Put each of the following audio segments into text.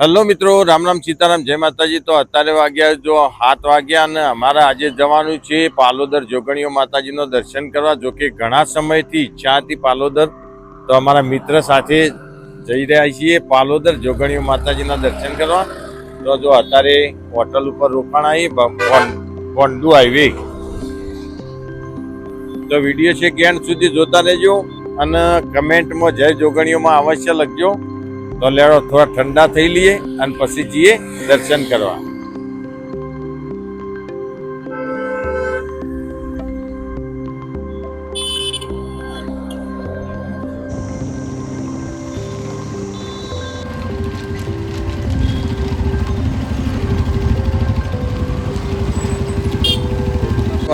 Hello મિત્રો, રામ રામ સીતારામ, જય માતાજી। તો અત્યારે વાગ્યા જો 7 વાગ્યા અને અમારે આજે જવાનું છે પાલોદર જોગણીઓ માતાજીનો દર્શન કરવા। જો કે ઘણા સમયથી ઈચ્છા હતી પાલોદર, તો અમારા મિત્ર સાથે જઈ રહ્યા છીએ પાલોદર જોગણીઓ માતાજીના દર્શન કરવા। તો જો અત્યારે હોટલ ઉપર રોકાણા ગોંડુ હાઈવે। તો વિડીયો છે એન્ડ સુધી જોતા રહેજો અને કમેન્ટમાં જય જોગણીઓમાં અવશ્ય લખજો। તો લેડો થોડા ઠંડા થઈ લઈએ અને પછી જઈએ દર્શન કરવા।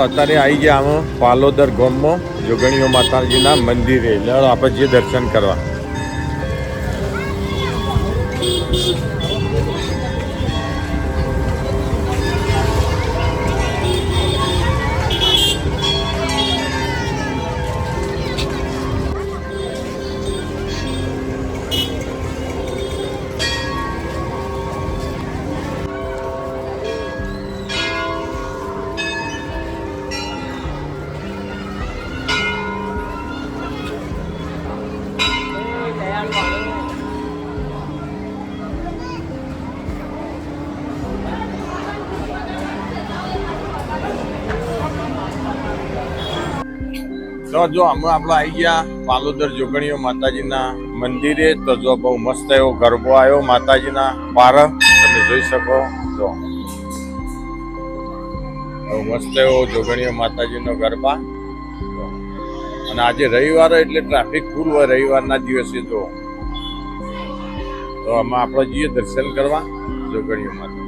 અત્યારે આવી ગયા અમે પાલોદર ગામમાં જોગણીઓ માતાજીના મંદિરે। લેડો આપણે જઈએ દર્શન કરવા। તો જો અમે આપણે આવી ગયા પાલોદર જોગણીઓ માતાજીના મંદિરે। તો જો બહુ મસ્ત એવો ગરબો આવ્યો માતાજીના બહાર, તમે જોઈ શકો છો। બહુ મસ્ત એવો જોગણીઓ માતાજીનો ગરબા। અને આજે રવિવાર એટલે ટ્રાફિક ફૂલ હોય રવિવારના દિવસે। તો આમાં આપણે જઈએ દર્શન કરવા જોગણીઓ માતા।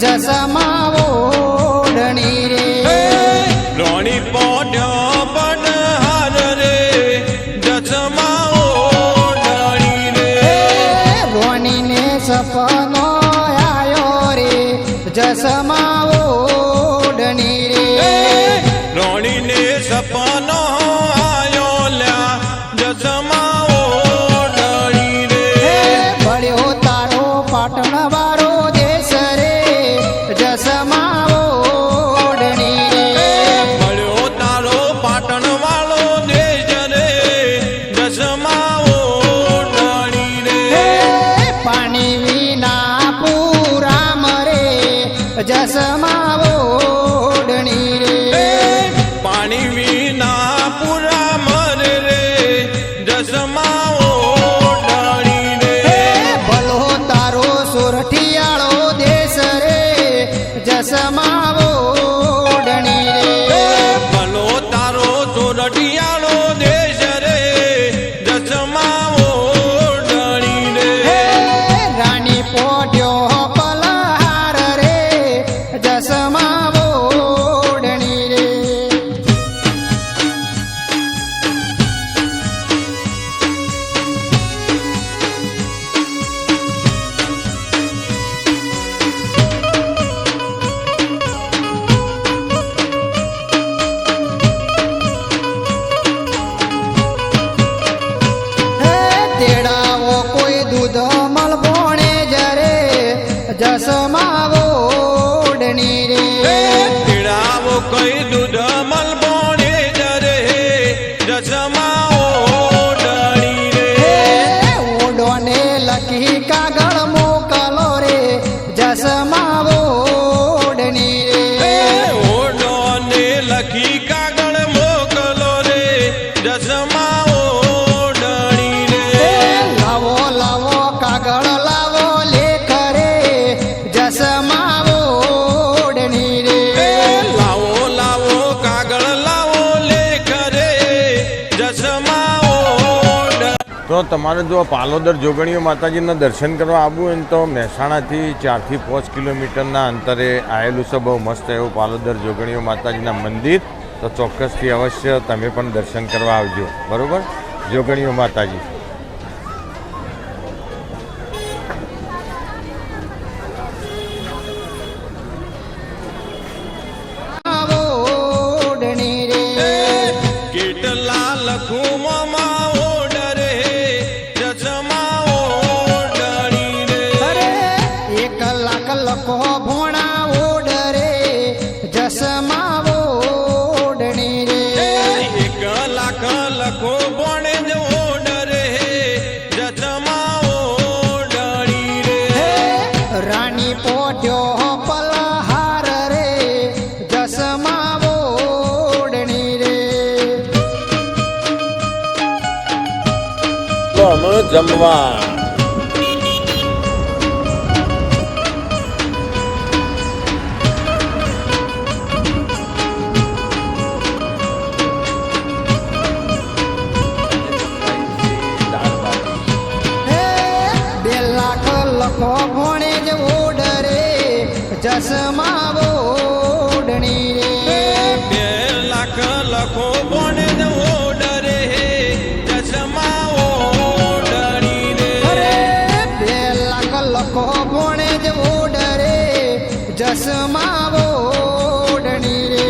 જસમાવો ઓઢણી રે રોણી પોડ્યો પનહાર રે જસમાવો ઓઢણી રે રોણીને સપનો આયો રે જસમાવો ઓઢણી રે રોણીને સપનો આયો લ્યા જસમાવો ઓઢણી રે બળ્યો તારો પાટણ વાળો દેશ રે જસમાવો ઓઢણી રે મળ્યો તારો પાટણ વાળો દેશ રે જસમાવો ઓઢણી રે પાણી વિના પૂરા મરે જસમાવો ઓઢણી રે પાણી વિના પૂરા મરે રે જસમાવો ઓઢણી રે ભલો તારો સુરઠિયાળો દેશ રે જસમાવો ઓઢણી રે ભલો તારો સોરઠિયાળો દેશ રે જસમાવો ઓઢણી રે રાણી પોઢ્યો પલહાર રે જસમાવો ઓઢણી રે તો તમારે જો પાલોદર જોગણીઓ માતાજીના દર્શન કરવા આવવું હોય ને તો મહેસાણાથી 4 થી 5 કિલોમીટરના અંતરે આવેલું છે બહુ મસ્ત એવું પાલોદર જોગણીઓ માતાજીના મંદિર. તો ચોક્કસથી અવશ્ય તમે પણ દર્શન કરવા આવજો. બરાબર, જોગણીઓ માતાજી. ઓઢણી રે કેટલા લખું મામા ઓર્ડર હે ચચમા ઓઢણી રે. અરે 1 લાખ લખો ભોણા ઓડરે જસમા ઓઢણી રે 1 લાખ લખો બોણે જ ઓર્ડર હે ચચમા ઓઢણી રે. રાણી પોટ્યો પલહાર રે જસમા ઓઢણી રે તો અમે જમવા હે 2 લાખ લખો ભોણે જ ઓડરે જસમા ઓઢણી રે 2 લાખ લખો બોણે જ ઓર્ડર હે ચચમા ઓઢણી રે. અરે 2 લાખ લખો ભોણે જ ઓડરે જસમા ઓઢણી રે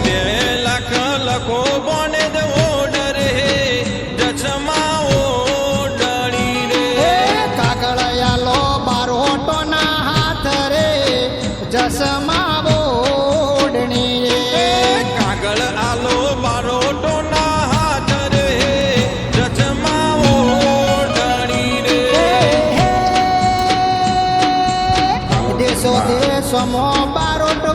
2 લાખ લખો બોણે જ ઓર્ડર હે ચચમા ઓઢણી રે. કાગળિયાલો બારોટોના હાથ રે જસમા ઓઢણી રે કાગળ આલો બારોટો ના હાથ રે ચચમા ઓઢણી રે. દેશો દેશમાં બારોટો